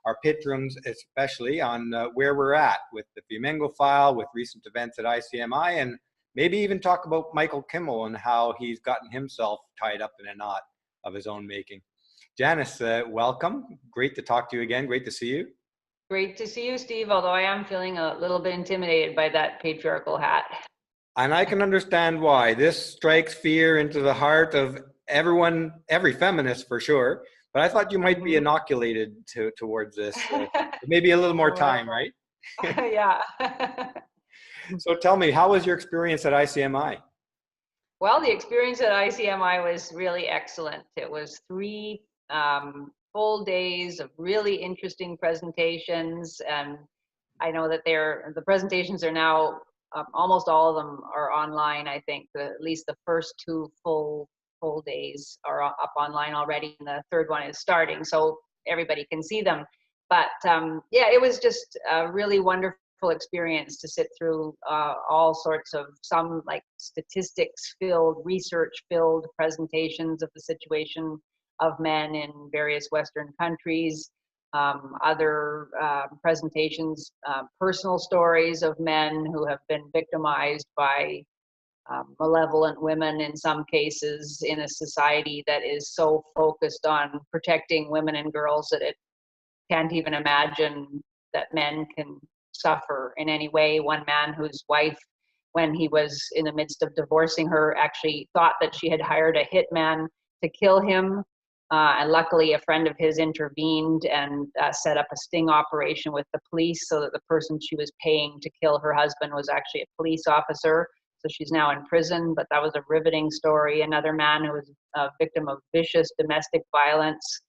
our patrons, especially on where we're at with the Fiamengo File, with recent events at ICMI, and maybe even talk about Michael Kimmel and how he's gotten himself tied up in a knot of his own making. Janice, welcome. Great to talk to you again. Great to see you. Great to see you, Steve, although I am feeling a little bit intimidated by that patriarchal hat. And I can understand why. This strikes fear into the heart of everyone, every feminist for sure. But I thought you might be inoculated towards this. Maybe a little more time, right? Yeah. So tell me, how was your experience at ICMI? Well, the experience at ICMI was really excellent. It was 3 full days of really interesting presentations, and I know that the presentations are now almost all of them are online. I think at least the first 2 full days are up online already, and the third one is starting, so everybody can see them. But yeah, it was just a really wonderful experience to sit through all sorts of, some like statistics filled, research filled presentations of the situation of men in various Western countries, other presentations, personal stories of men who have been victimized by malevolent women in some cases, in a society that is so focused on protecting women and girls that it can't even imagine that men can suffer in any way. One man whose wife, when he was in the midst of divorcing her, actually thought that she had hired a hitman to kill him. And luckily a friend of his intervened and set up a sting operation with the police, so that the person she was paying to kill her husband was actually a police officer. So she's now in prison, but that was a riveting story. Another man who was a victim of vicious domestic violence,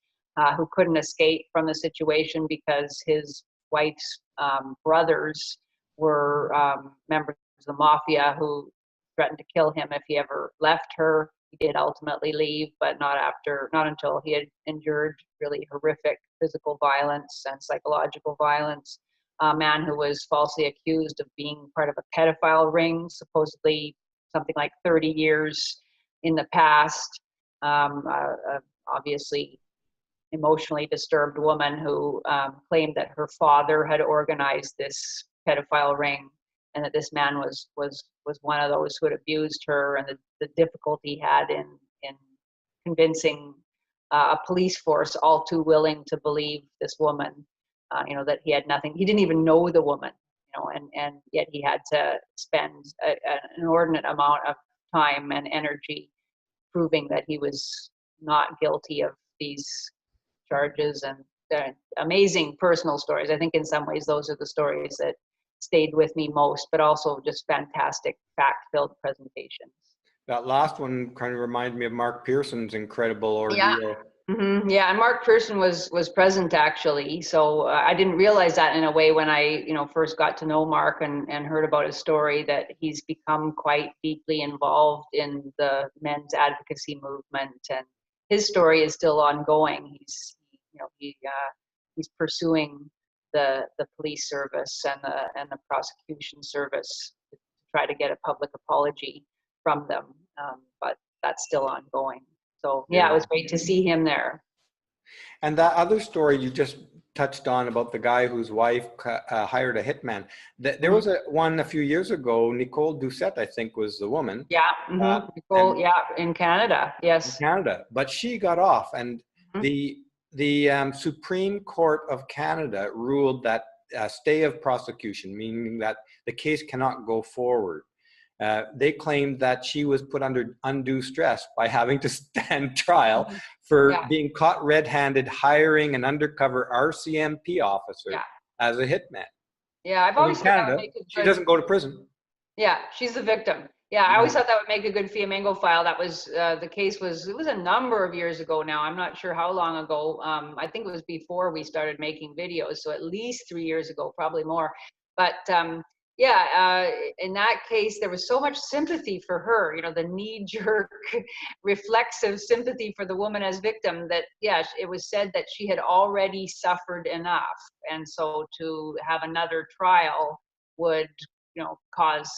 who couldn't escape from the situation because his wife's brothers were members of the mafia who threatened to kill him if he ever left her. He did ultimately leave, but not until he had endured really horrific physical violence and psychological violence. A man who was falsely accused of being part of a pedophile ring, supposedly something like 30 years in the past. Obviously emotionally disturbed woman who claimed that her father had organized this pedophile ring, and that this man was one of those who had abused her, and the difficulty he had in convincing a police force all too willing to believe this woman, that he had nothing. He didn't even know the woman, and yet he had to spend an inordinate amount of time and energy proving that he was not guilty of these charges. And they're amazing personal stories. I think in some ways those are the stories that stayed with me most, but also just fantastic fact-filled presentations. That last one kind of reminded me of Mark Pearson's incredible ordeal. Yeah. Mm-hmm. Yeah, and Mark Pearson was present actually, so I didn't realize that in a way when I first got to know Mark and heard about his story, that he's become quite deeply involved in the men's advocacy movement, and his story is still ongoing. He's pursuing the police service and the prosecution service to try to get a public apology from them, but that's still ongoing. So yeah, it was great to see him there. And that other story you just touched on about the guy whose wife hired a hitman. There was one a few years ago. Nicole Doucette, I think, was the woman. Yeah, Nicole. Yeah, in Canada. Yes. In Canada, but she got off, and the Supreme Court of Canada ruled that stay of prosecution, meaning that the case cannot go forward. They claimed that she was put under undue stress by having to stand trial for being caught red-handed hiring an undercover RCMP officer as a hitman. Yeah, I've always thought that would make she doesn't go to prison. Yeah, she's the victim. Yeah, I always thought that would make a good Fiamengo file. That was the case it was a number of years ago now. I'm not sure how long ago. I think it was before we started making videos, so at least 3 years ago, probably more. But in that case, there was so much sympathy for her, the knee-jerk, reflexive sympathy for the woman as victim, that, it was said that she had already suffered enough. And so to have another trial would, cause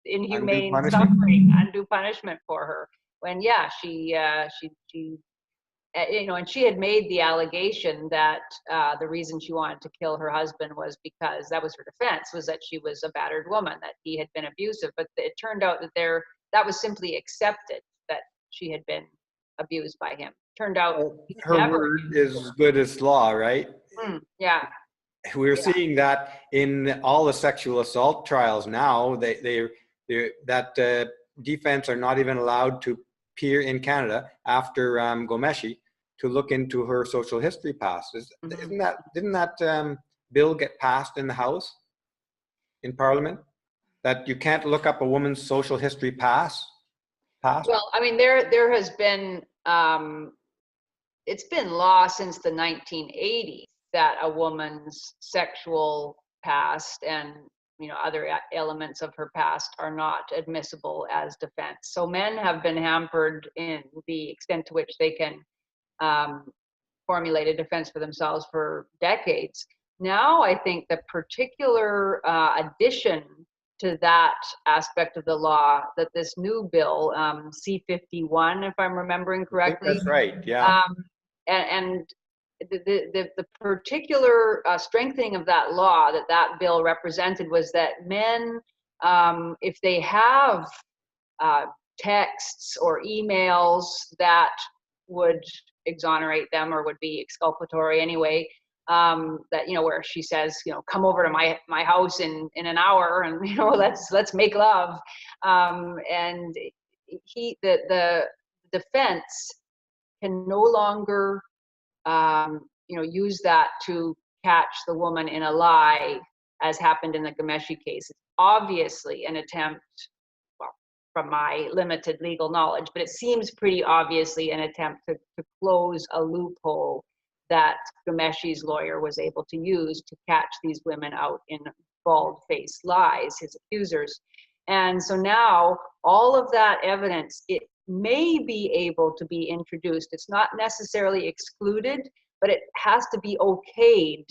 inhumane suffering, undue punishment for her. When, she and she had made the allegation that the reason she wanted to kill her husband was because that was her defense, was that she was a battered woman, that he had been abusive. But it turned out that that was simply accepted, that she had been abused by him. Turned out her word is as good as law, right? Yeah. We're seeing that in all the sexual assault trials now. That defense are not even allowed to appear in Canada after Gomeshi to look into her social history past. Didn't that bill get passed in the House, in Parliament, that you can't look up a woman's social history past? Well, I mean, there has been it's been law since the 1980s that a woman's sexual past and other elements of her past are not admissible as defense. So men have been hampered in the extent to which they can formulate a defense for themselves for decades. Now, I think the particular addition to that aspect of the law that this new bill, C-51, if I'm remembering correctly. That's right, yeah. And the particular strengthening of that law that bill represented was that men, if they have texts or emails that would exonerate them or would be exculpatory anyway, that where she says, come over to my house in an hour and let's make love, and the defense can no longer use that to catch the woman in a lie, as happened in the Gomeshi case. It's obviously an attempt, well, from my limited legal knowledge, but it seems pretty obviously an attempt to close a loophole that Gomeshi's lawyer was able to use to catch these women out in bald-faced lies, his accusers. And so now all of that evidence, it may be able to be introduced. It's not necessarily excluded, but it has to be okayed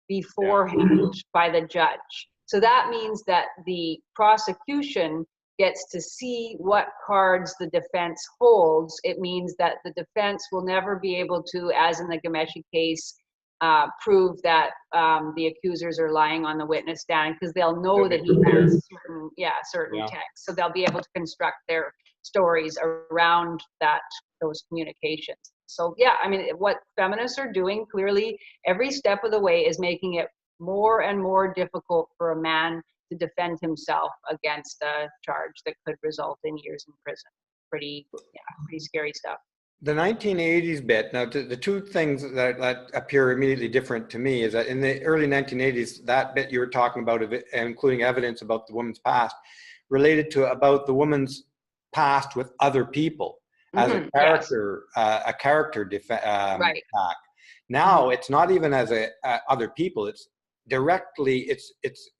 beforehand by the judge. So that means that the prosecution gets to see what cards the defense holds. It means that the defense will never be able to, as in the Gomeshi case, prove that the accusers are lying on the witness stand, because they'll know that he has certain texts. So they'll be able to construct their stories around those communications. So yeah, I mean, what feminists are doing clearly every step of the way is making it more and more difficult for a man to defend himself against a charge that could result in years in prison. Pretty scary stuff. The 1980s bit, now the two things that appear immediately different to me is that in the early 1980s, that bit you were talking about, including evidence about the woman's past, related to about the woman's past with other people as a character, right. attack. Now it's not even as other people, it's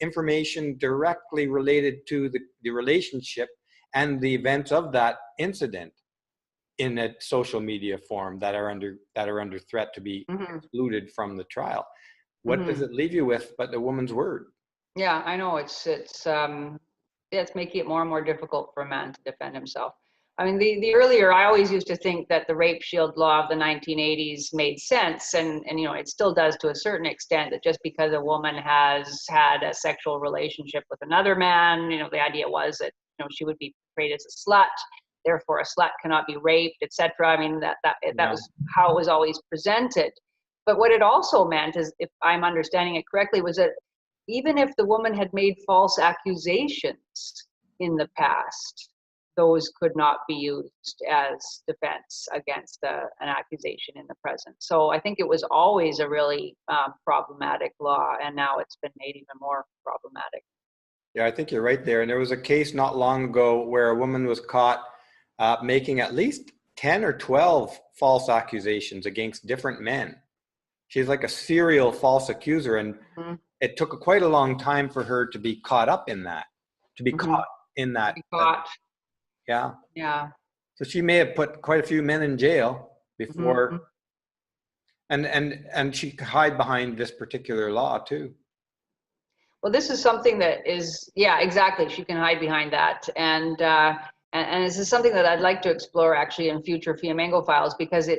information directly related to the relationship and the events of that incident in a social media form that are under threat to be excluded from the trial. What does it leave you with but the woman's word? Yeah, I know it's making it more and more difficult for a man to defend himself. I mean, the earlier, I always used to think that the rape shield law of the 1980s made sense, and it still does to a certain extent, that just because a woman has had a sexual relationship with another man, the idea was that she would be portrayed as a slut, therefore a slut cannot be raped, etc. I mean, that was how it was always presented. But what it also meant is, if I'm understanding it correctly, was that even if the woman had made false accusations in the past, those could not be used as defense against an accusation in the present. So I think it was always a really problematic law, and now it's been made even more problematic. Yeah, I think you're right there. And there was a case not long ago where a woman was caught making at least 10 or 12 false accusations against different men. She's like a serial false accuser, and it took quite a long time for her to be caught up in that, to be caught in that. Yeah. So she may have put quite a few men in jail before, and she could hide behind this particular law too. Well, this is something that is, exactly. She can hide behind that, and and this is something that I'd like to explore actually in future Fiamengo files, because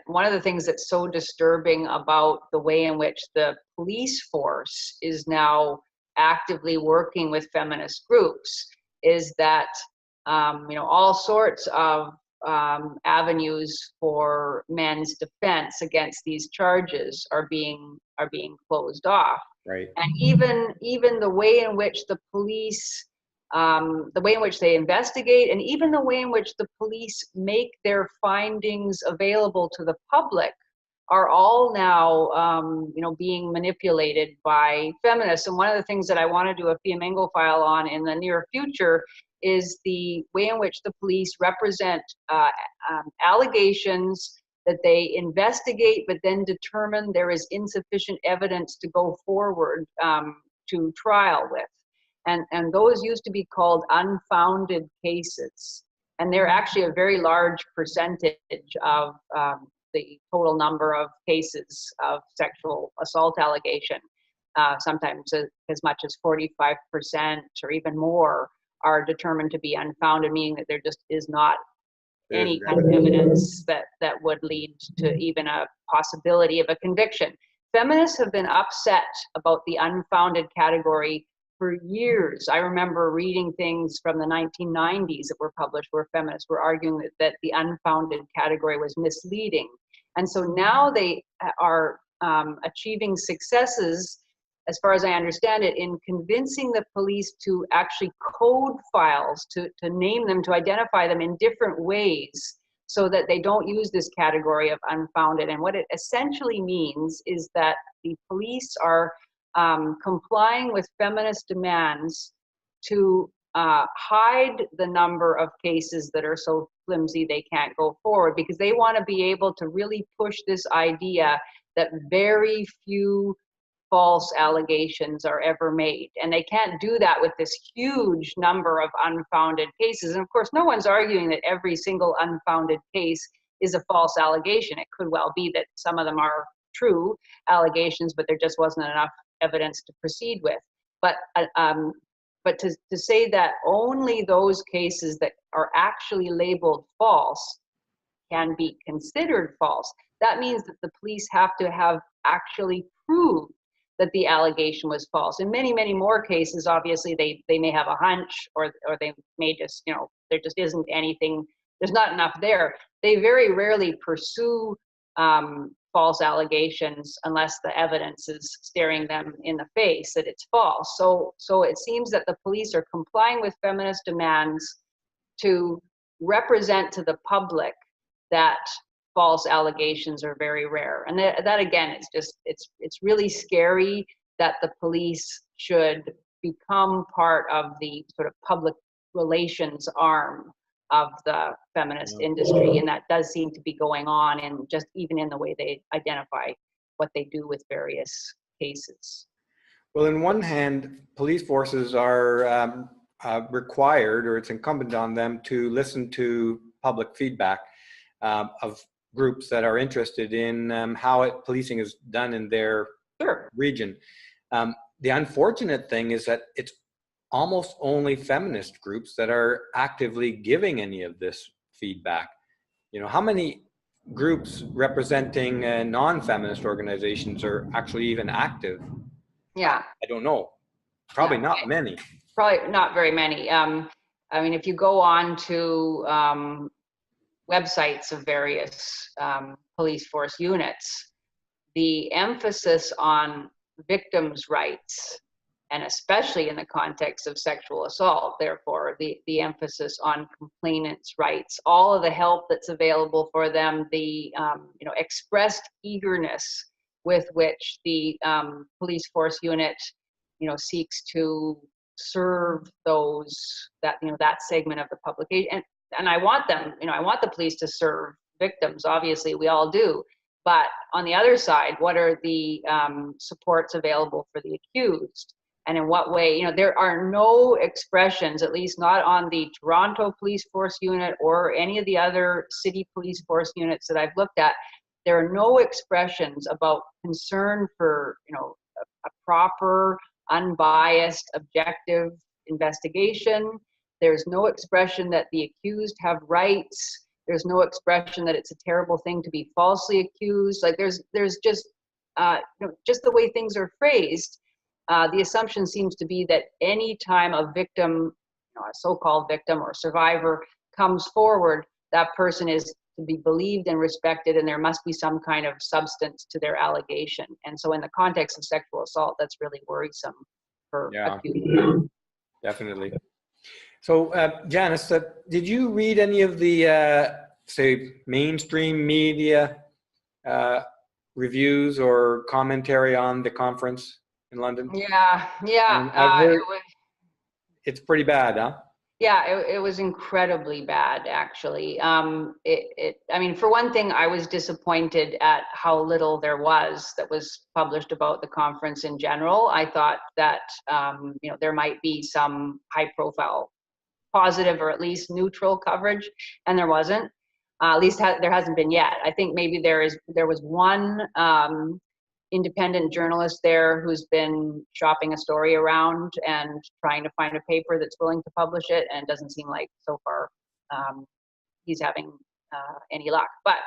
one of the things that's so disturbing about the way in which the police force is now actively working with feminist groups is that all sorts of avenues for men's defense against these charges are being closed off. Right. And even the way in which the police, the way in which they investigate, and even the way in which the police make their findings available to the public are all now, being manipulated by feminists. And one of the things that I want to do a Fiamengo file on in the near future is the way in which the police represent allegations that they investigate, but then determine there is insufficient evidence to go forward to trial with. And those used to be called unfounded cases. And they're actually a very large percentage of the total number of cases of sexual assault allegation. Sometimes as much as 45% or even more are determined to be unfounded, meaning that there just is not any kind of evidence that would lead to even a possibility of a conviction. Feminists have been upset about the unfounded category for years. I remember reading things from the 1990s that were published where feminists were arguing that the unfounded category was misleading. And so now they are achieving successes, as far as I understand it, in convincing the police to actually code files, to name them, to identify them in different ways so that they don't use this category of unfounded. And what it essentially means is that the police are complying with feminist demands to hide the number of cases that are so flimsy they can't go forward, because they want to be able to really push this idea that very few false allegations are ever made. And they can't do that with this huge number of unfounded cases. And of course, no one's arguing that every single unfounded case is a false allegation. It could well be that some of them are true allegations, but there just wasn't enough evidence to proceed with. But to say that only those cases that are actually labeled false can be considered false, that means that the police have to have actually proved that the allegation was false. In many, many more cases, obviously, they may have a hunch, or they may just, there just isn't anything, there's not enough there. They very rarely pursue false allegations unless the evidence is staring them in the face that it's false. So it seems that the police are complying with feminist demands to represent to the public that false allegations are very rare. And that again, it's really scary that the police should become part of the sort of public relations arm of the feminist industry. And that does seem to be going on, and just even in the way they identify what they do with various cases. Well, in one hand, police forces are required, or it's incumbent on them to listen to public feedback of groups that are interested in how policing is done in their region. The unfortunate thing is that it's almost only feminist groups that are actively giving any of this feedback. How many groups representing non-feminist organizations are actually even active? Yeah. I don't know. Probably not many. Probably not very many. I mean, if you go on to websites of various police force units, the emphasis on victims' rights, and especially in the context of sexual assault, therefore, the emphasis on complainants' rights, all of the help that's available for them, the expressed eagerness with which the police force unit seeks to serve that segment of the public. And I want them, I want the police to serve victims, obviously we all do. But on the other side, what are the supports available for the accused? And in what way? There are no expressions, at least not on the Toronto Police Force Unit or any of the other city police force units that I've looked at. There are no expressions about concern for, a proper, unbiased, objective investigation. There's no expression that the accused have rights. There's no expression that it's a terrible thing to be falsely accused. Like there's just, just the way things are phrased, the assumption seems to be that any time a victim, a so-called victim or survivor comes forward, that person is to be believed and respected, and there must be some kind of substance to their allegation. And so in the context of sexual assault, that's really worrisome for accused. Definitely. So, Janice, did you read any of the, say, mainstream media reviews or commentary on the conference in London? Yeah. I've heard it's pretty bad, huh? Yeah, it was incredibly bad, actually. I mean, for one thing, I was disappointed at how little there was that was published about the conference in general. I thought that, there might be some high-profile positive or at least neutral coverage, and there wasn't. At least there hasn't been yet. I think maybe there was one independent journalist there who's been shopping a story around and trying to find a paper that's willing to publish it, and it doesn't seem like so far he's having any luck. But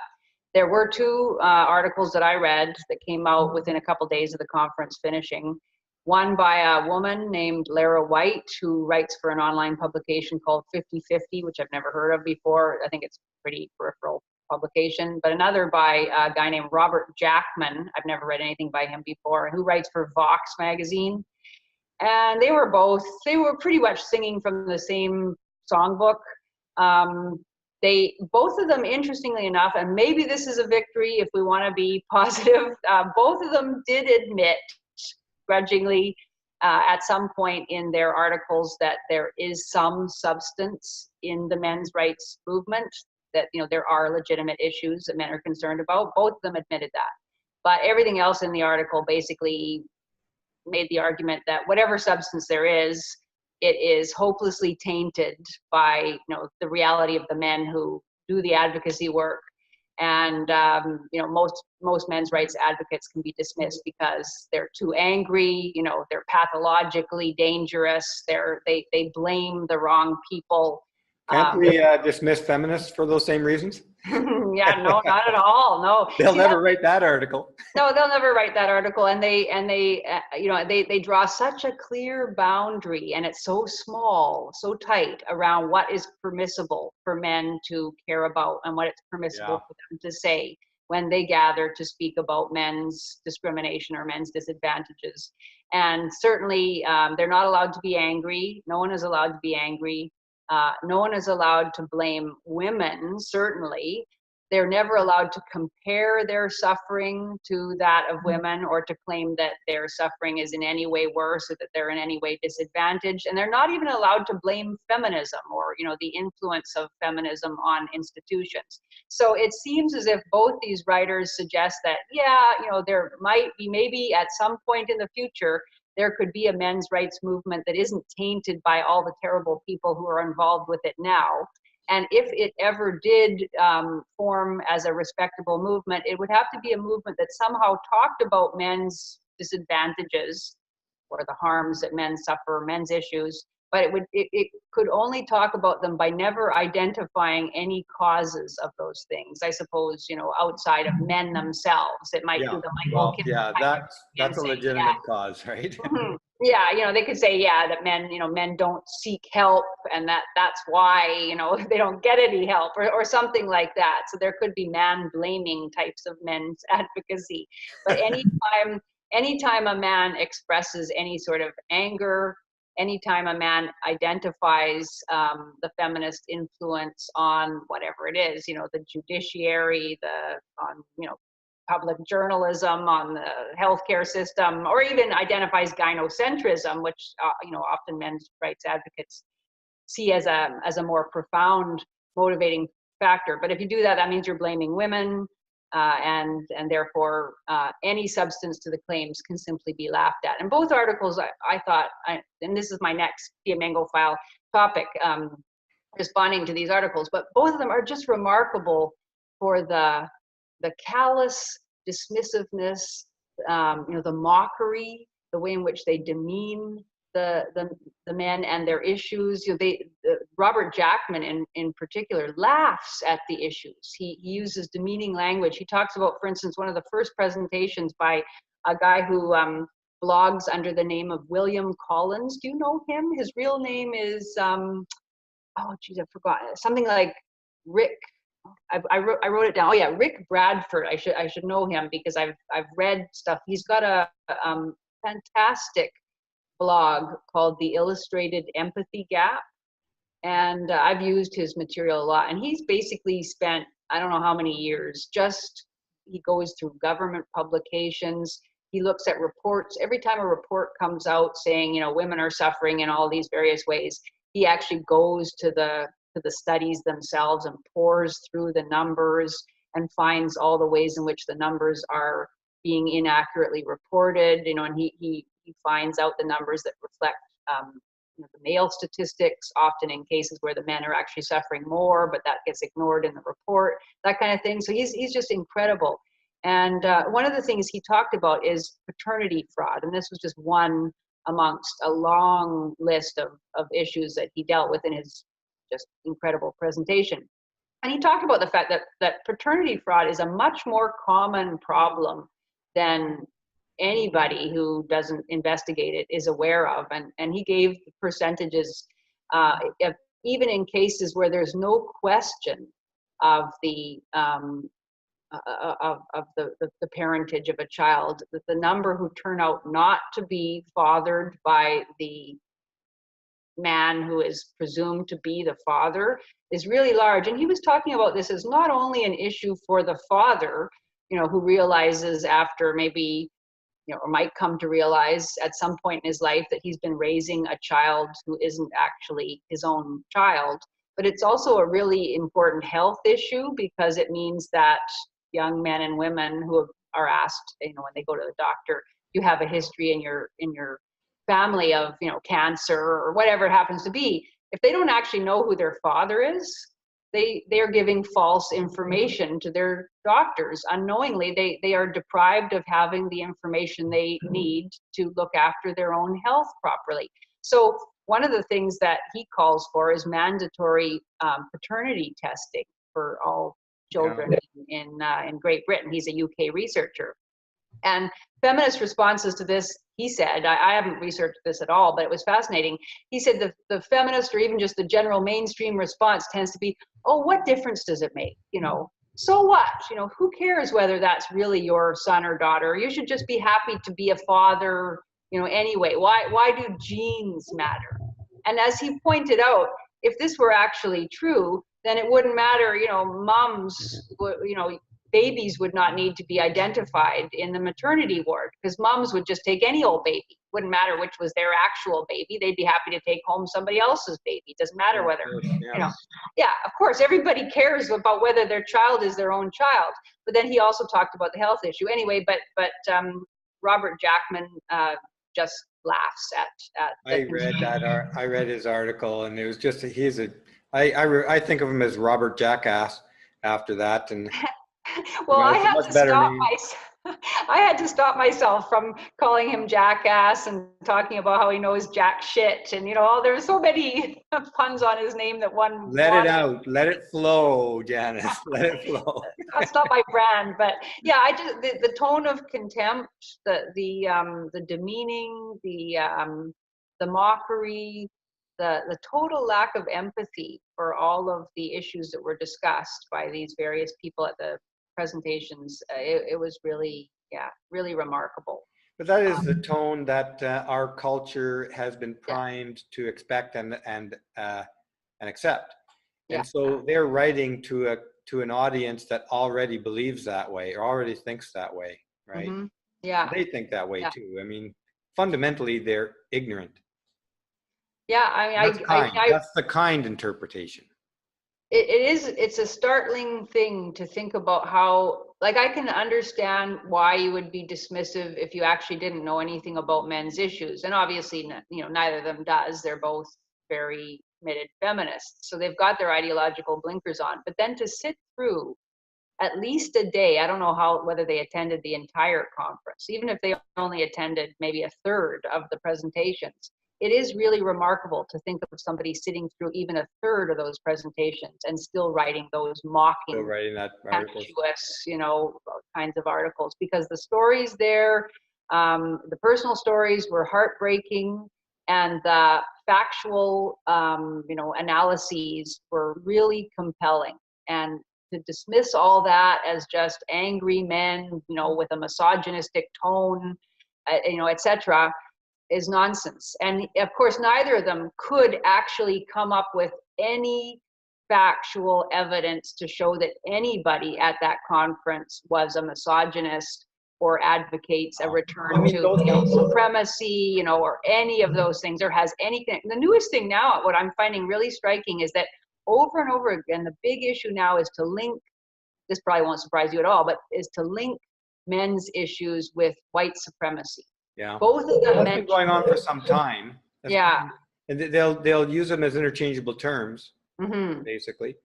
there were two articles that I read that came out within a couple days of the conference finishing. One by a woman named Lara White, who writes for an online publication called 50/50, which I've never heard of before. I think it's pretty peripheral publication. But another by a guy named Robert Jackman. I've never read anything by him before, who writes for Vox magazine. And they were pretty much singing from the same songbook. Both of them, interestingly enough, and maybe this is a victory if we want to be positive, both of them did admit grudgingly at some point in their articles that there is some substance in the men's rights movement, that there are legitimate issues that men are concerned about. Both of them admitted that. But everything else in the article basically made the argument that whatever substance there is, it is hopelessly tainted by the reality of the men who do the advocacy work. And most men's rights advocates can be dismissed because they're too angry, they're pathologically dangerous, they blame the wrong people. Can't we dismiss feminists for those same reasons? Yeah, no, not at all. No, they'll never write that article. No, they'll never write that article, and they draw such a clear boundary, and it's so small, so tight around what is permissible for men to care about and what it's permissible for them to say when they gather to speak about men's discrimination or men's disadvantages. And certainly, they're not allowed to be angry. No one is allowed to be angry. No one is allowed to blame women, certainly. They're never allowed to compare their suffering to that of women or to claim that their suffering is in any way worse or that they're in any way disadvantaged. And they're not even allowed to blame feminism or, the influence of feminism on institutions. So it seems as if both these writers suggest that, there might be maybe at some point in the future, there could be a men's rights movement that isn't tainted by all the terrible people who are involved with it now. And if it ever did form as a respectable movement, it would have to be a movement that somehow talked about men's disadvantages or the harms that men suffer, men's issues, but it could only talk about them by never identifying any causes of those things. I suppose, outside of men themselves, it might do the Michael Kimmel. That's a legitimate cause, right? Yeah, they could say, that men don't seek help, and that's why, they don't get any help or something like that. So there could be man-blaming types of men's advocacy. But anytime a man expresses any sort of anger, anytime a man identifies the feminist influence on whatever it is, the judiciary, public journalism, on the healthcare system, or even identifies gynocentrism, which often men's rights advocates see as a more profound motivating factor. But if you do that, that means you're blaming women, and therefore any substance to the claims can simply be laughed at. And both articles, I thought, and this is my next Fiamengo File topic, responding to these articles, but both of them are just remarkable for the callous dismissiveness, the mockery, the way in which they demean the men and their issues. The Robert Jackman in particular laughs at the issues. He uses demeaning language. He talks about, for instance, one of the first presentations by a guy who blogs under the name of William Collins. Do you know him? His real name is, oh geez, I forgot. Something like Rick. I wrote it down. Oh yeah, Rick Bradford. I should know him because I've read stuff. He's got a fantastic blog called The Illustrated Empathy Gap. And I've used his material a lot. And he's basically spent, I don't know how many years, he goes through government publications. He looks at reports. Every time a report comes out saying, women are suffering in all these various ways, he actually goes to the studies themselves and pores through the numbers and finds all the ways in which the numbers are being inaccurately reported, and he finds out the numbers that reflect the male statistics, often in cases where the men are actually suffering more, but that gets ignored in the report, that kind of thing. So he's just incredible. And one of the things he talked about is paternity fraud. And this was just one amongst a long list of issues that he dealt with in his just incredible presentation. And he talked about the fact that paternity fraud is a much more common problem than anybody who doesn't investigate it is aware of. And he gave percentages, even in cases where there's no question of the parentage of a child, that the number who turn out not to be fathered by the man who is presumed to be the father is really large. And he was talking about this as not only an issue for the father, who realizes after maybe, or might come to realize at some point in his life that he's been raising a child who isn't actually his own child, but it's also a really important health issue because it means that young men and women who are asked, when they go to the doctor, you have a history in your family of, cancer or whatever it happens to be. If they don't actually know who their father is, they are giving false information to their doctors. Unknowingly, they are deprived of having the information they need to look after their own health properly. So one of the things that he calls for is mandatory paternity testing for all children in Great Britain. He's a UK researcher. And feminist responses to this, he said, I haven't researched this at all, but it was fascinating. He said the feminist or even just the general mainstream response tends to be, oh, what difference does it make? So what? Who cares whether that's really your son or daughter? You should just be happy to be a father, anyway. Why do genes matter? And as he pointed out, if this were actually true, then it wouldn't matter, moms, babies would not need to be identified in the maternity ward because moms would just take any old baby. Wouldn't matter which was their actual baby. They'd be happy to take home somebody else's baby. It doesn't matter whether, of course, everybody cares about whether their child is their own child. But then he also talked about the health issue. Anyway, but Robert Jackman just laughs at I read his article, and it was just I think of him as Robert Jackass after that, and well, I had to stop myself from calling him Jackass and talking about how he knows jack shit, and there's so many puns on his name that one. Let it out, let it flow, Janice. Let it flow. That's not my brand, but yeah, I just the tone of contempt, the demeaning, the mockery, the total lack of empathy for all of the issues that were discussed by these various people at the presentations. It was really remarkable. But that is the tone that our culture has been primed to expect and accept. And so they're writing to an audience that already believes that way or already thinks that way, right? Mm-hmm. Yeah. They think that way too. I mean, fundamentally, they're ignorant. Yeah, I mean, that's the kind interpretation. It's a startling thing to think about how, like, I can understand why you would be dismissive if you actually didn't know anything about men's issues. And obviously, neither of them does. They're both very committed feminists. So they've got their ideological blinkers on. But then to sit through at least a day, I don't know whether they attended the entire conference, even if they only attended maybe a third of the presentations, it is really remarkable to think of somebody sitting through even a third of those presentations and still writing those Still mocking, writing that articles. contemptuous, kinds of articles, because the stories there, the personal stories were heartbreaking, and the factual, analyses were really compelling. And to dismiss all that as just angry men, with a misogynistic tone, etc., is nonsense. And of course, neither of them could actually come up with any factual evidence to show that anybody at that conference was a misogynist or advocates a return to male supremacy, or any of those things, or has anything. The newest thing now, what I'm finding really striking, is that over and over again, the big issue now is to link, this probably won't surprise you at all, but is to link men's issues with white supremacy. Yeah. Both of them That's been going on for some time. And they'll use them as interchangeable terms, basically.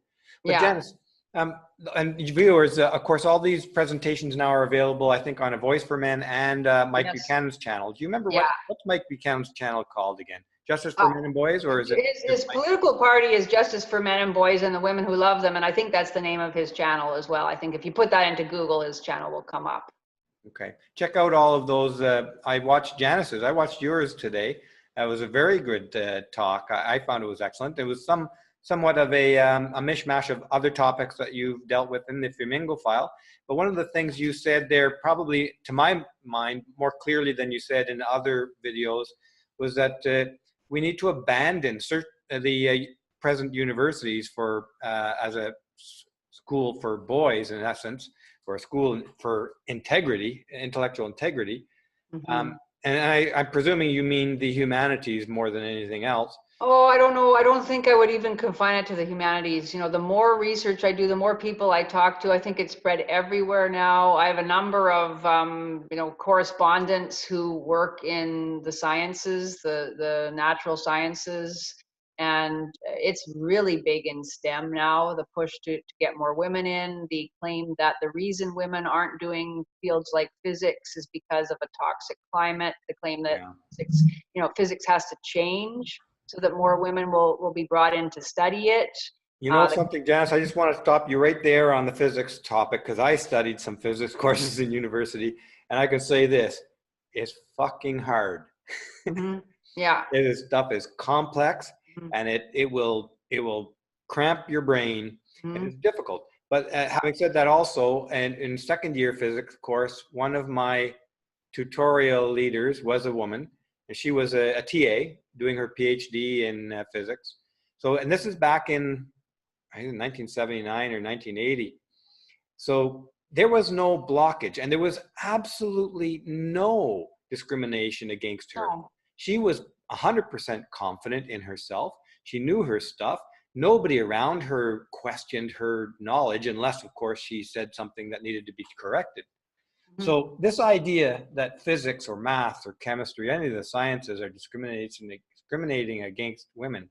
But Janice, and viewers, of course, all these presentations now are available, I think, on A Voice for Men and Mike Buchanan's channel. Do you remember what's Mike Buchanan's channel called again? Justice for Men and Boys, or is it? His political party is Justice for Men and Boys and the Women Who Love Them, and I think that's the name of his channel as well. I think if you put that into Google, his channel will come up. Okay, check out all of those. I watched Janice's. I watched yours today. It was a very good talk. I found it was excellent. It was somewhat of a mishmash of other topics that you've dealt with in the Fiamengo file. But one of the things you said there, probably to my mind more clearly than you said in other videos, was that we need to abandon the present universities for as a school for boys, in essence, or a school for integrity, intellectual integrity. And I'm presuming you mean the humanities more than anything else. Oh, I don't know. I don't think I would even confine it to the humanities. The more research I do, the more people I talk to. I think it's spread everywhere now. I have a number of, correspondents who work in the sciences, the natural sciences, and it's really big in STEM now, the push to get more women in, the claim that the reason women aren't doing fields like physics is because of a toxic climate, the claim that physics has to change so that more women will be brought in to study it. You know something, Janice, I just want to stop you right there on the physics topic, because I studied some physics courses in university, and I can say this, it's fucking hard. Stuff is complex, and it will cramp your brain, and it's difficult. But having said that, also, and in second year physics course, one of my tutorial leaders was a woman, and she was a TA doing her PhD in physics. So, and this is back in, I think, 1979 or 1980. So there was no blockage, and there was absolutely no discrimination against her. She was 100% confident in herself. She knew her stuff. Nobody around her questioned her knowledge, unless, of course, she said something that needed to be corrected. So this idea that physics or math or chemistry, any of the sciences, are discriminating against women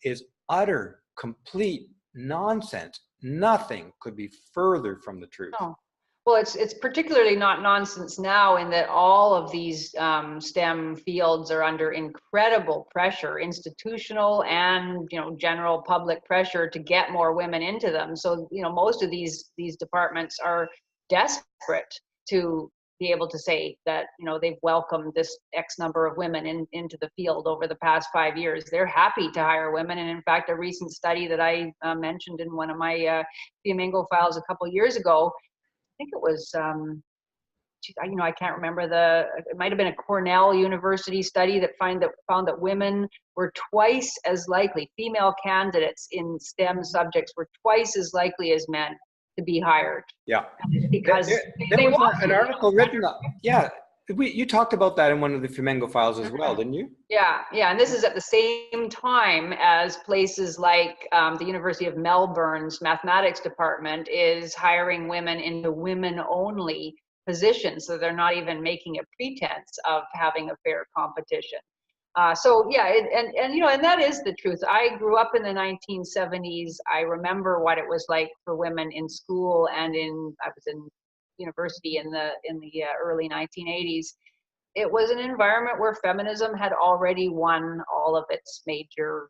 is utter, complete nonsense. Nothing could be further from the truth. No. Well, it's particularly not nonsense now, in that all of these STEM fields are under incredible pressure, institutional and general public pressure, to get more women into them. So most of these departments are desperate to be able to say that they've welcomed this X number of women into the field over the past 5 years. They're happy to hire women, and in fact, a recent study that I mentioned in one of my Fiamengo files a couple years ago, I think it was I can't remember it might have been a Cornell University study that found that women were twice as likely, female candidates in STEM subjects were twice as likely as men to be hired. Yeah. Because there was an article written up. Yeah. You talked about that in one of the Fiamengo files as well, didn't you? Yeah. And this is at the same time as places like the University of Melbourne's mathematics department is hiring women into women-only positions, so they're not even making a pretense of having a fair competition. And that is the truth. I grew up in the 1970s. I remember what it was like for women in school, and I was in university in the early 1980s. it was an environment where feminism had already won all of its major,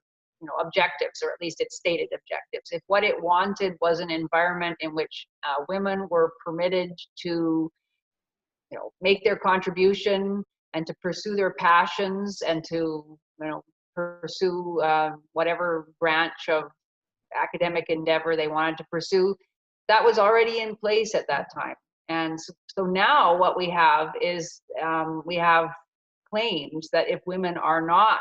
objectives, or at least its stated objectives. If what it wanted was an environment in which women were permitted to, make their contribution and to pursue their passions and to, pursue whatever branch of academic endeavor they wanted to pursue, that was already in place at that time. And so now what we have is we have claims that if women are not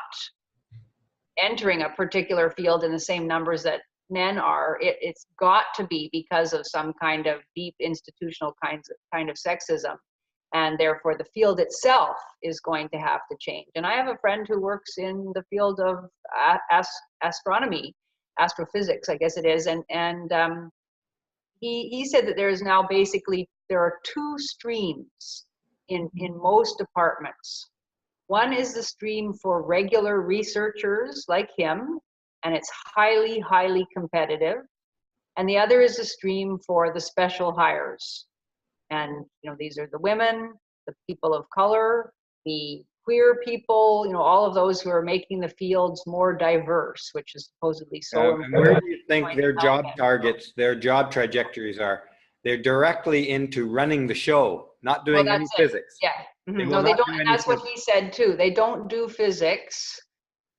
entering a particular field in the same numbers that men are, it's got to be because of some kind of deep institutional kind of sexism. And therefore the field itself is going to have to change. And I have a friend who works in the field of astronomy, astrophysics, I guess it is. And he said that there are two streams in most departments. One is the stream for regular researchers like him, and it's highly, highly competitive. And the other is the stream for the special hires. And, these are the women, the people of color, the queer people, all of those who are making the fields more diverse, which is supposedly so important. Where do you think their job targets, their job trajectories are? They're directly into running the show, not doing any physics. Yeah. Mm-hmm. No, they don't. And that's what he said too. They don't do physics.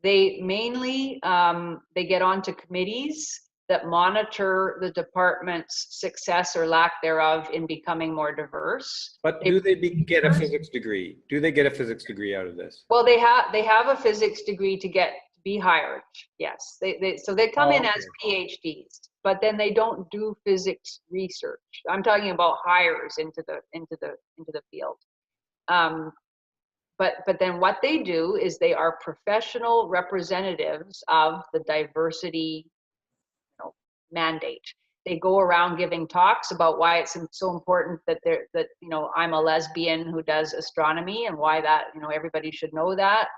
They mainly, they get onto committees that monitor the department's success or lack thereof in becoming more diverse. But do they get a physics degree? Do they get a physics degree out of this? Well, they have a physics degree to be hired. Yes, so they come in as PhDs, but then they don't do physics research. I'm talking about hires into the field. But then what they do is they are professional representatives of the diversity mandate. They go around giving talks about why it's so important that I'm a lesbian who does astronomy, and why that everybody should know that.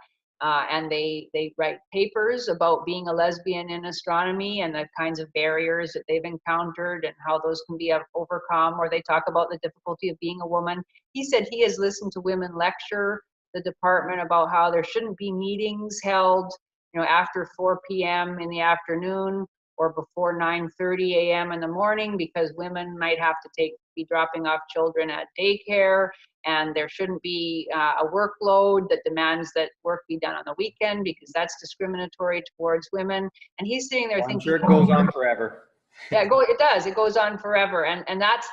And they write papers about being a lesbian in astronomy and the kinds of barriers that they've encountered and how those can be overcome. Or they talk about the difficulty of being a woman. He said he has listened to women lecture the department about how there shouldn't be meetings held, after 4 p.m. in the afternoon or before 9:30 a.m. in the morning, because women might have to be dropping off children at daycare, and there shouldn't be a workload that demands that work be done on the weekend, because that's discriminatory towards women. And he's sitting there thinking, I'm sure it goes on forever. Yeah, it does. It goes on forever, and that's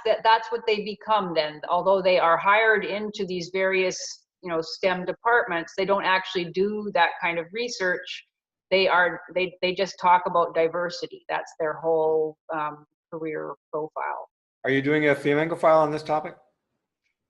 what they become then. Although they are hired into these various STEM departments, they don't actually do that kind of research. They just talk about diversity. That's their whole career profile. Are you doing a Fiamengo file on this topic?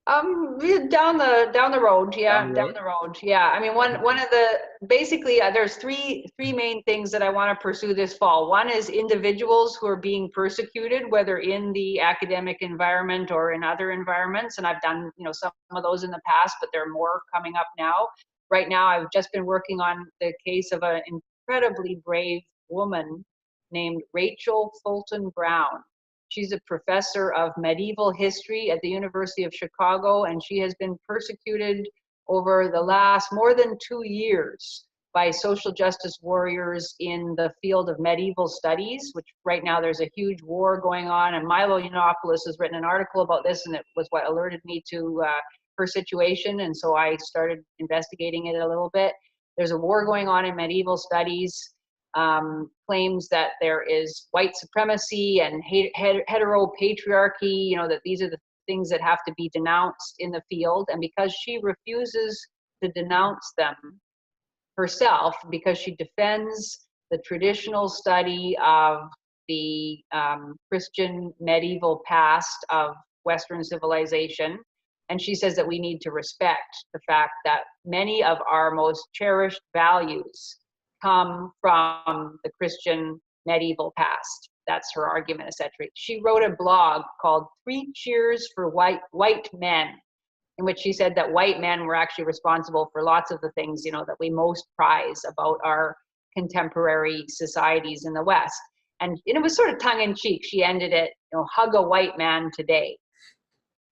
Down the road, yeah, down the road, yeah. I mean, one of the basically there's three main things that I want to pursue this fall. One is individuals who are being persecuted, whether in the academic environment or in other environments, and I've done some of those in the past, but there are more coming up now. Right now, I've just been working on the case of an incredibly brave woman named Rachel Fulton Brown. She's a professor of medieval history at the University of Chicago, and she has been persecuted over the last more than 2 years by social justice warriors in the field of medieval studies, which right now there's a huge war going on. And Milo Yiannopoulos has written an article about this, and it was what alerted me to her situation. And so I started investigating it a little bit. There's a war going on in medieval studies. Claims that there is white supremacy and heteropatriarchy, that these are the things that have to be denounced in the field. And because she refuses to denounce them herself, because she defends the traditional study of the Christian medieval past of Western civilization, and she says that we need to respect the fact that many of our most cherished values come from the Christian medieval past. That's her argument, essentially. She wrote a blog called 3 Cheers for White Men, in which she said that white men were actually responsible for lots of the things, that we most prize about our contemporary societies in the West. And it was sort of tongue-in-cheek. She ended it, hug a white man today.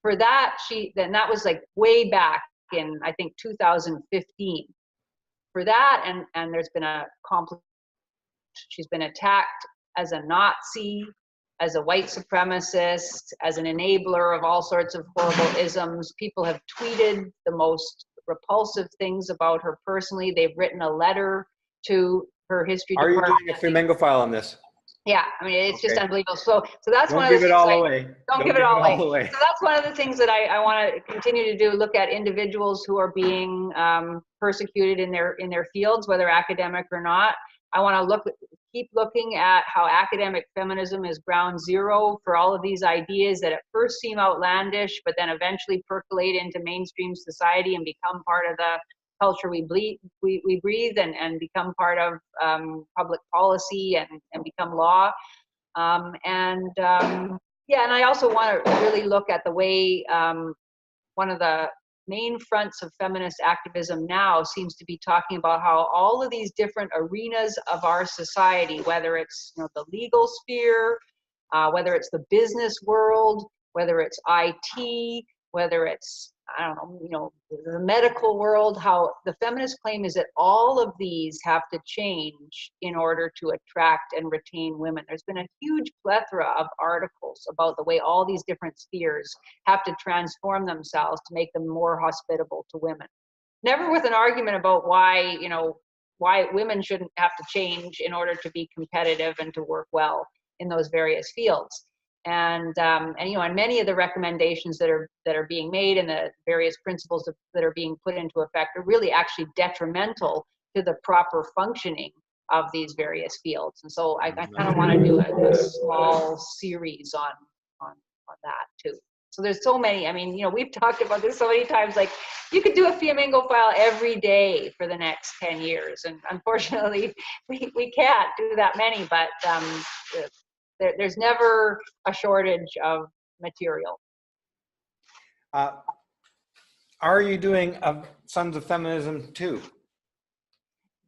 For that, that was like way back in, I think, 2015 for that. And there's been a conflict. She's been attacked as a Nazi, as a white supremacist, as an enabler of all sorts of horrible isms. People have tweeted the most repulsive things about her personally. They've written a letter to her history department. Are you doing a Fiamengo file on this? Yeah, I mean, it's just unbelievable. So that's Don't one of the give it all away. Don't give it all away. So that's one of the things that I want to continue to do, look at individuals who are being persecuted in their fields, whether academic or not. I want to keep looking at how academic feminism is ground zero for all of these ideas that at first seem outlandish, but then eventually percolate into mainstream society and become part of the culture we breathe and become part of public policy and become law. Yeah, and I also want to really look at the way one of the main fronts of feminist activism now seems to be talking about how all of these different arenas of our society, whether it's the legal sphere, whether it's the business world, whether it's IT, whether it's, I don't know, the medical world, how the feminist claim is that all of these have to change in order to attract and retain women. There's been a huge plethora of articles about the way all these different spheres have to transform themselves to make them more hospitable to women. Never with an argument about why women shouldn't have to change in order to be competitive and to work well in those various fields. And many of the recommendations that are being made and the various principles that are being put into effect are really actually detrimental to the proper functioning of these various fields. And so I kind of want to do a small series on that too. So there's so many. I mean, we've talked about this so many times. Like, you could do a Fiamengo file every day for the next 10 years, and unfortunately, we can't do that many. But there's never a shortage of material. Are you doing Sons of Feminism too?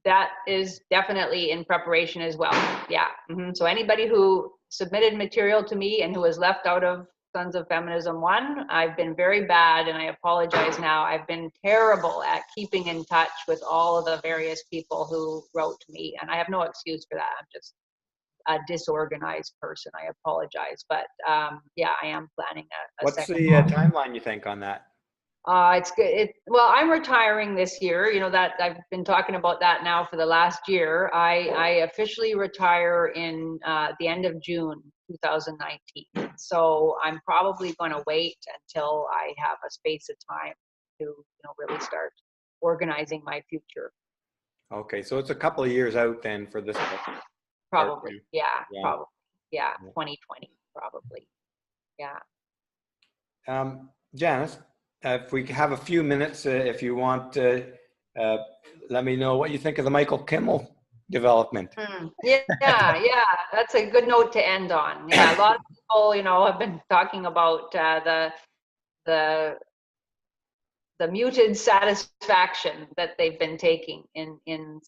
That is definitely in preparation as well. Yeah. So anybody who submitted material to me and who was left out of Sons of Feminism 1, I've been very bad, and I apologize now. I've been terrible at keeping in touch with all of the various people who wrote to me, and I have no excuse for that. I'm just a disorganized person. I apologize, but yeah, I am planning a What's second the timeline you think on that? It's good. Well, I'm retiring this year. That I've been talking about that now for the last year. I officially retire in the end of June 2019. So I'm probably going to wait until I have a space of time to really start organizing my future. Okay, so it's a couple of years out then for this book. Probably, yeah. Probably, yeah. 2020, probably, yeah. Janice, if we have a few minutes, if you want to let me know what you think of the Michael Kimmel development. Yeah, that's a good note to end on. Yeah, a lot of people, have been talking about the muted satisfaction that they've been taking in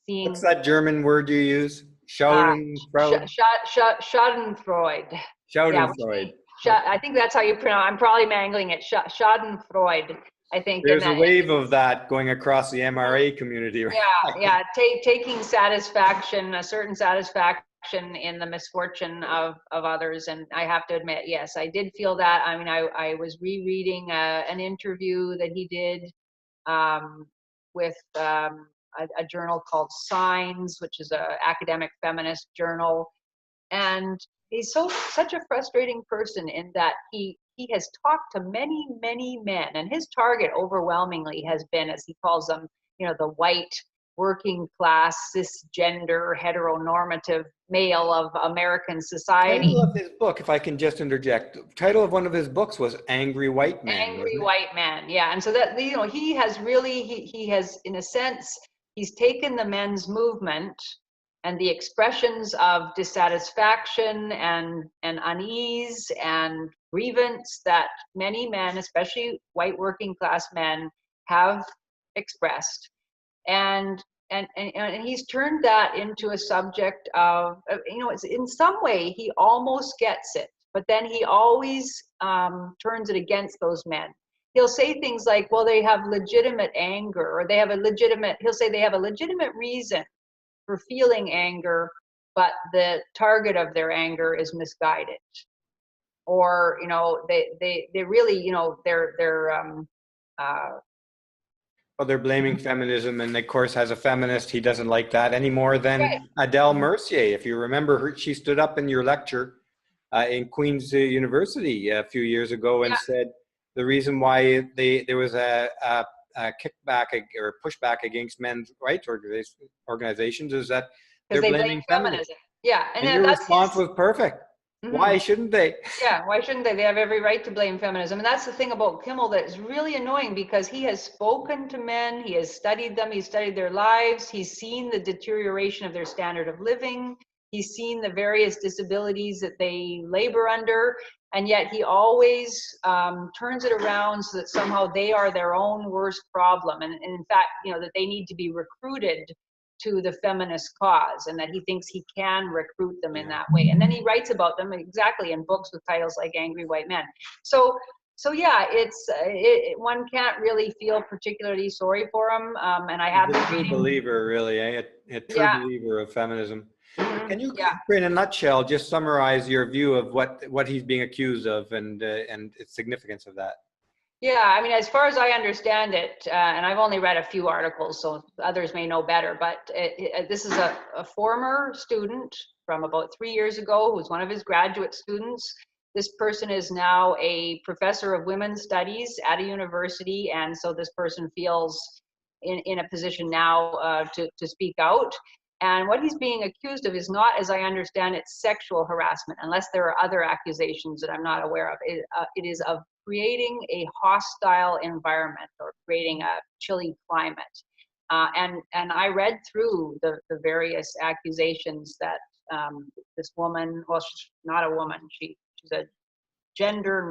seeing. What's that German word you use? Schadenfreude. Schadenfreude. Schadenfreude. Yeah, I think that's how you pronounce. I'm probably mangling it. Schadenfreude. I think there's a wave of that going across the MRA community. Right? Yeah. Taking satisfaction, a certain satisfaction in the misfortune of others, and I have to admit, yes, I did feel that. I mean, I was rereading an interview that he did with a journal called Signs, which is an academic feminist journal, and he's such a frustrating person in that he has talked to many, many men, and his target overwhelmingly has been, as he calls them, the white, working class, cisgender, heteronormative male of American society. Title of his book, if I can just interject, title of one of his books was Angry White Men. Angry White Men, yeah. And so that, he has really, he has, in a sense, he's taken the men's movement and the expressions of dissatisfaction and unease and grievance that many men, especially white working class men, have expressed, and he's turned that into a subject of, it's, in some way he almost gets it, but then he always turns it against those men. he'll say things like, well, they have legitimate anger, or they have a legitimate, he'll say they have a legitimate reason for feeling anger, but the target of their anger is misguided. Or, you know, they really, you know, Well, they're blaming feminism, and of course, as a feminist, he doesn't like that any more than Adele Mercier. If you remember her, she stood up in your lecture in Queen's University a few years ago and said the reason why there was a kickback or pushback against men's rights organizations is that they're they blaming blame feminism. Yeah, and your response was perfect. Why shouldn't they? Yeah, why shouldn't they? They have every right to blame feminism. And that's the thing about Kimmel that is really annoying, because he has spoken to men, he has studied them, he's studied their lives, he's seen the deterioration of their standard of living, he's seen the various disabilities that they labor under, and yet he always turns it around so that somehow they are their own worst problem. And in fact, you know, that they need to be recruited to the feminist cause, and that he thinks he can recruit them in that way. And then he writes about them exactly in books with titles like Angry White Men. So yeah, it's one can't really feel particularly sorry for him. And I have a true believer, really, a true believer of feminism. Can you, in a nutshell, just summarize your view of what he's being accused of and its significance of that? Yeah, I mean, as far as I understand it, and I've only read a few articles, so others may know better, but this is a former student from about 3 years ago who was one of his graduate students. This person is now a professor of women's studies at a university, and so this person feels in a position now to speak out. And what he's being accused of is not, as I understand it, sexual harassment, unless there are other accusations that I'm not aware of. It is of creating a hostile environment or creating a chilly climate. And I read through the various accusations that this woman, well, she's not a woman, she's a gender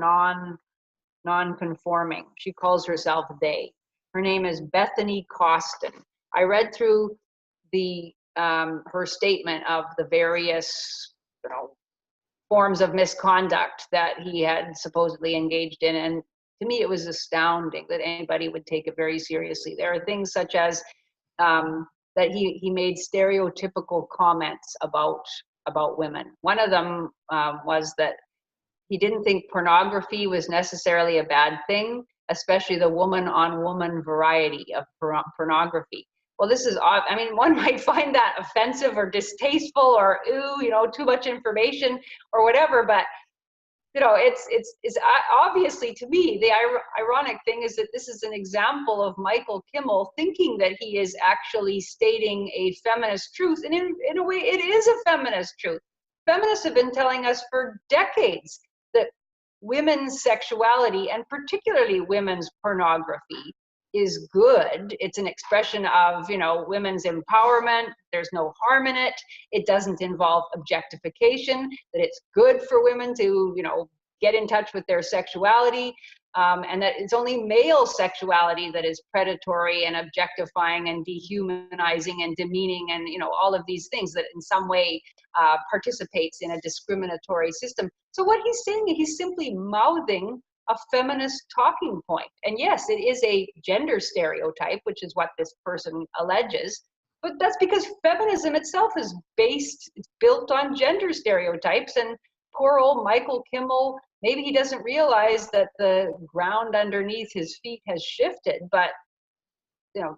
non-conforming. She calls herself they. Her name is Bethany Costin. I read through her statement of the various, you know, forms of misconduct that he had supposedly engaged in, and to me it was astounding that anybody would take it very seriously. There are things such as that he made stereotypical comments about women. One of them was that he didn't think pornography was necessarily a bad thing, especially the woman-on-woman variety of pornography. Well, this is, I mean, one might find that offensive or distasteful or, ooh, you know, too much information or whatever, but, you know, it's obviously, to me, the ironic thing is that this is an example of Michael Kimmel thinking that he is actually stating a feminist truth, and in a way, it is a feminist truth. Feminists have been telling us for decades that women's sexuality, and particularly women's pornography, is good. It's an expression of, you know, women's empowerment. There's no harm in it. It doesn't involve objectification, that it's good for women to, you know, get in touch with their sexuality, and that it's only male sexuality that is predatory and objectifying and dehumanizing and demeaning and, you know, all of these things that in some way participates in a discriminatory system. So what he's saying, he's simply mouthing a feminist talking point. And yes, it is a gender stereotype, which is what this person alleges, but that's because feminism itself is built on gender stereotypes. And poor old Michael Kimmel, maybe he doesn't realize that the ground underneath his feet has shifted, but, you know,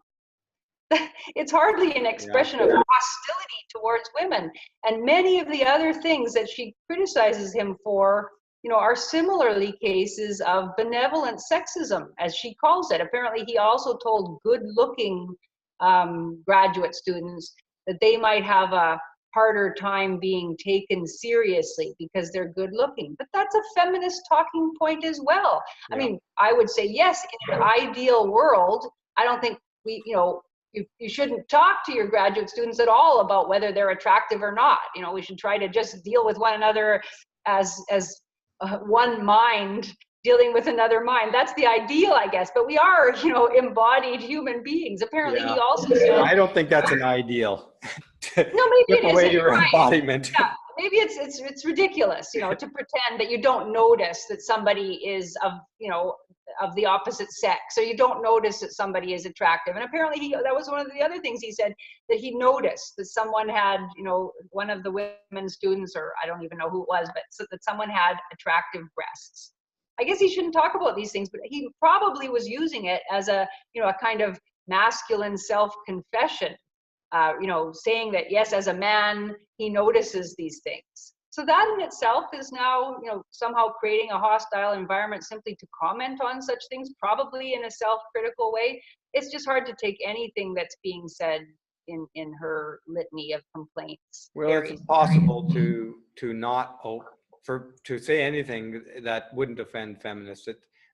it's hardly an expression of hostility towards women. And many of the other things that she criticizes him for, you know, are similarly cases of benevolent sexism, as she calls it. Apparently, he also told good-looking graduate students that they might have a harder time being taken seriously because they're good-looking. But that's a feminist talking point as well. I mean, I would say, yes, in an ideal world, I don't think you shouldn't talk to your graduate students at all about whether they're attractive or not. You know, we should try to just deal with one another as one mind dealing with another mind. That's the ideal, I guess. But we are, you know, embodied human beings. Apparently, he also said, I don't think that's an ideal. No, maybe it away isn't. your embodiment. Yeah, maybe it's ridiculous, you know, to pretend that you don't notice that somebody is of, you know, of the opposite sex. So you don't notice that somebody is attractive. And apparently that was one of the other things he said, that he noticed that someone had, one of the women students, or I don't even know who it was, but so that someone had attractive breasts. I guess he shouldn't talk about these things, but he probably was using it as a kind of masculine self-confession, saying that, yes, as a man, he notices these things. So that in itself is now, somehow creating a hostile environment simply to comment on such things, probably in a self-critical way. It's just hard to take anything that's being said in her litany of complaints. Well, it's impossible to say anything that wouldn't offend feminists.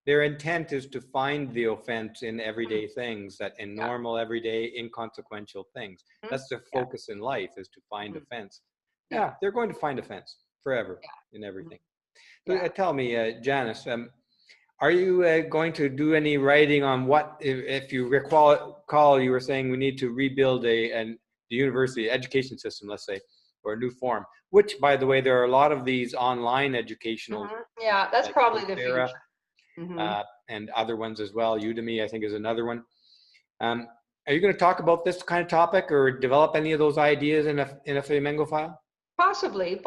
Their intent is to find the offense in everyday things, that in normal, everyday, inconsequential things. That's their focus in life, is to find offense. Yeah, they're going to find offense forever in everything. So tell me, Janice, are you going to do any writing on what, if you recall, you were saying we need to rebuild the university education system, let's say, or a new form, which, by the way, there are a lot of these online educational. Yeah, that's probably the future. And other ones as well. Udemy, I think, is another one. Are you going to talk about this kind of topic or develop any of those ideas in a Fiamengo file? Possibly.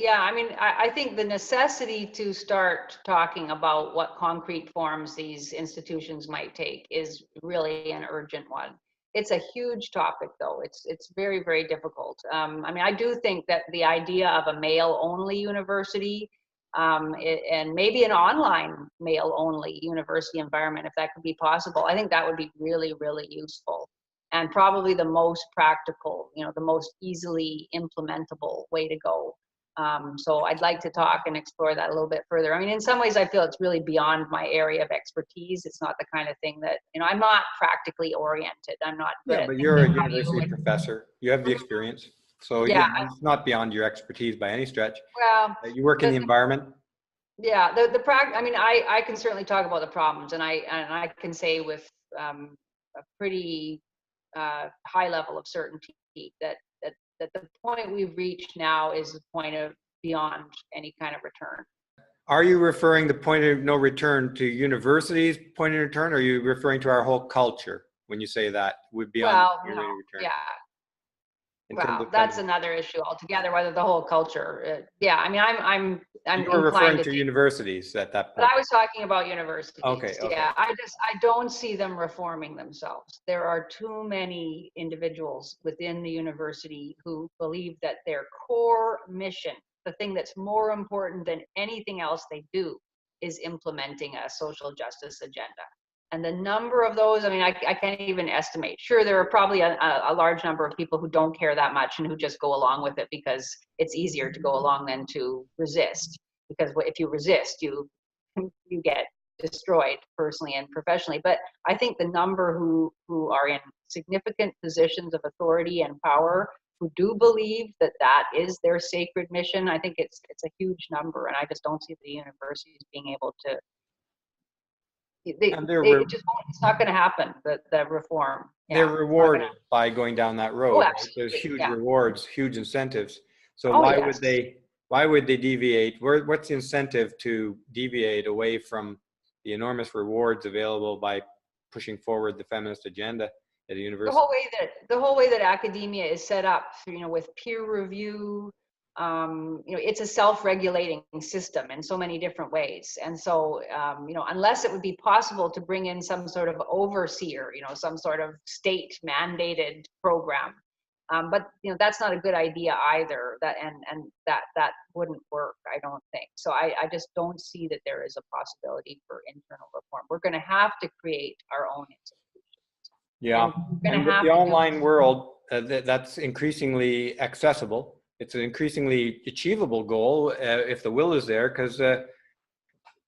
Yeah. I mean, I think the necessity to start talking about what concrete forms these institutions might take is really an urgent one. It's a huge topic, though. It's very, very difficult. I mean, I do think that the idea of a male-only university, and maybe an online male-only university environment, if that could be possible, I think that would be really, really useful. And probably the most practical, the most easily implementable way to go. So I'd like to talk and explore that a little bit further. I mean, in some ways, I feel it's really beyond my area of expertise. It's not the kind of thing that, I'm not practically oriented. I'm not good at but you're a university professor. You have the experience. So it's not beyond your expertise by any stretch. Well, you work in the environment. Yeah, I mean, I can certainly talk about the problems, and I can say with a pretty high level of certainty that the point we've reached now is the point of beyond any kind of return. Are you referring the point of no return to universities' point of return, or are you referring to our whole culture when you say that would be on return? Yeah. Well, that's another issue altogether. Whether the whole culture, I mean, I'm you were referring to universities at that point. But I was talking about universities. Okay. Yeah, I don't see them reforming themselves. There are too many individuals within the university who believe that their core mission, the thing that's more important than anything else they do, is implementing a social justice agenda. And the number of those, I mean, I can't even estimate. Sure, there are probably a large number of people who don't care that much and who just go along with it because it's easier to go along than to resist. Because if you resist, you get destroyed personally and professionally. But I think the number who are in significant positions of authority and power, who do believe that is their sacred mission, I think it's a huge number. And I just don't see the universities being able to. It's not going to happen, the reform. They're rewarded by going down that road. Right? There's huge rewards, huge incentives. So why would they deviate? What's the incentive to deviate away from the enormous rewards available by pushing forward the feminist agenda at a university? The whole way that academia is set up, with peer review, it's a self-regulating system in so many different ways. And so, unless it would be possible to bring in some sort of overseer, some sort of state mandated program. But, that's not a good idea either. That wouldn't work, I don't think. So I just don't see that there is a possibility for internal reform. We're going to have to create our own institutions. Yeah. And with the online world, that's increasingly accessible. It's an increasingly achievable goal if the will is there, because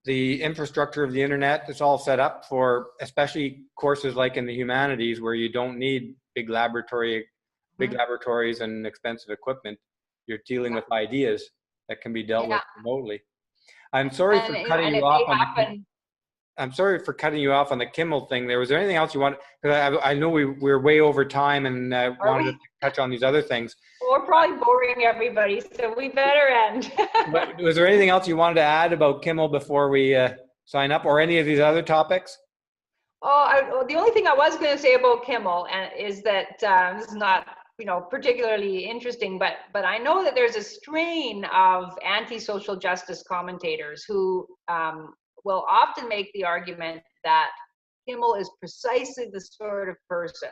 the infrastructure of the internet is all set up for, especially courses like in the humanities, where you don't need big laboratories and expensive equipment. You're dealing with ideas that can be dealt with remotely. I'm sorry for cutting you off on I'm sorry for cutting you off on the Kimmel thing. Was there anything else you want? Because I know we're way over time and wanted to touch on these other things. Well, we're probably boring everybody, so we better end. But was there anything else you wanted to add about Kimmel before we sign up, or any of these other topics? The only thing I was going to say about Kimmel is that this is not, particularly interesting, but I know that there's a strain of anti-social justice commentators who will often make the argument that Kimmel is precisely the sort of person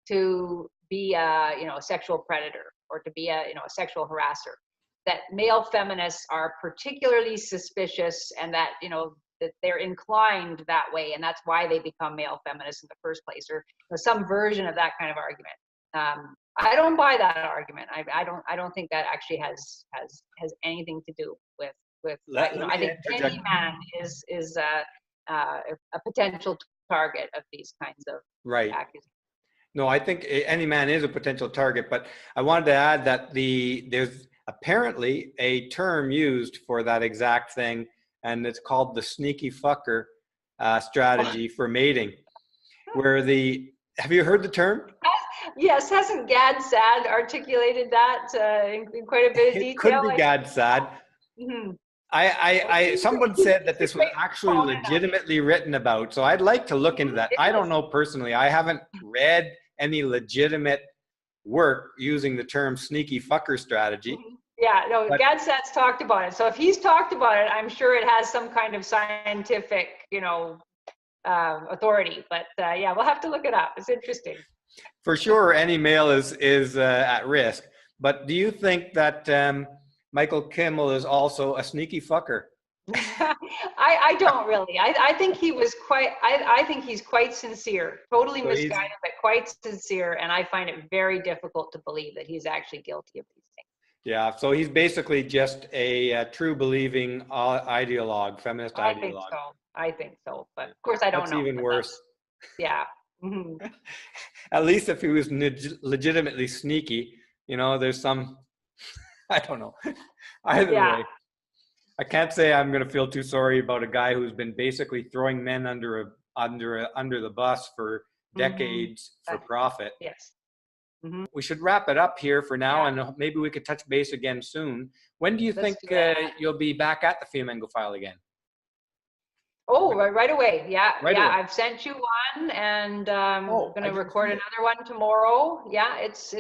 to be a sexual predator, or to be a sexual harasser, that male feminists are particularly suspicious, and that that they're inclined that way, and that's why they become male feminists in the first place, or some version of that kind of argument. I don't buy that argument. I don't think that actually has anything to do with I think any man is a potential target of these kinds of accusations. No, I think any man is a potential target, but I wanted to add that there's apparently a term used for that exact thing, and it's called the sneaky fucker strategy for mating, where have you heard the term? Yes, hasn't Gad Sad articulated that in quite a bit of detail? It could be Gad Sad. Mm-hmm. Someone said that this was actually legitimately written about, so I'd like to look into that. I don't know personally. I haven't read any legitimate work using the term sneaky fucker strategy. Yeah, no, Gad Sad's talked about it. So if he's talked about it, I'm sure it has some kind of scientific, authority. But yeah, we'll have to look it up. It's interesting. For sure, any male is at risk. But do you think that Michael Kimmel is also a sneaky fucker? I don't really. I think he was quite. I think he's quite sincere. Totally misguided, but quite sincere. And I find it very difficult to believe that he's actually guilty of these things. Yeah. So he's basically just a true believing ideologue, feminist ideologue. I think so. But of course, I don't know. That's even worse. Yeah. Mm-hmm. At least if he was legitimately sneaky, there's some, I don't know. Either way, I can't say I'm going to feel too sorry about a guy who's been basically throwing men under the bus for decades for profit. Yes. Mm-hmm. We should wrap it up here for now, and maybe we could touch base again soon. When do you think you'll be back at the Fiamengo File again? Oh, right away. Yeah. Right away. I've sent you one, and I'm going to record another one tomorrow. Yeah, it's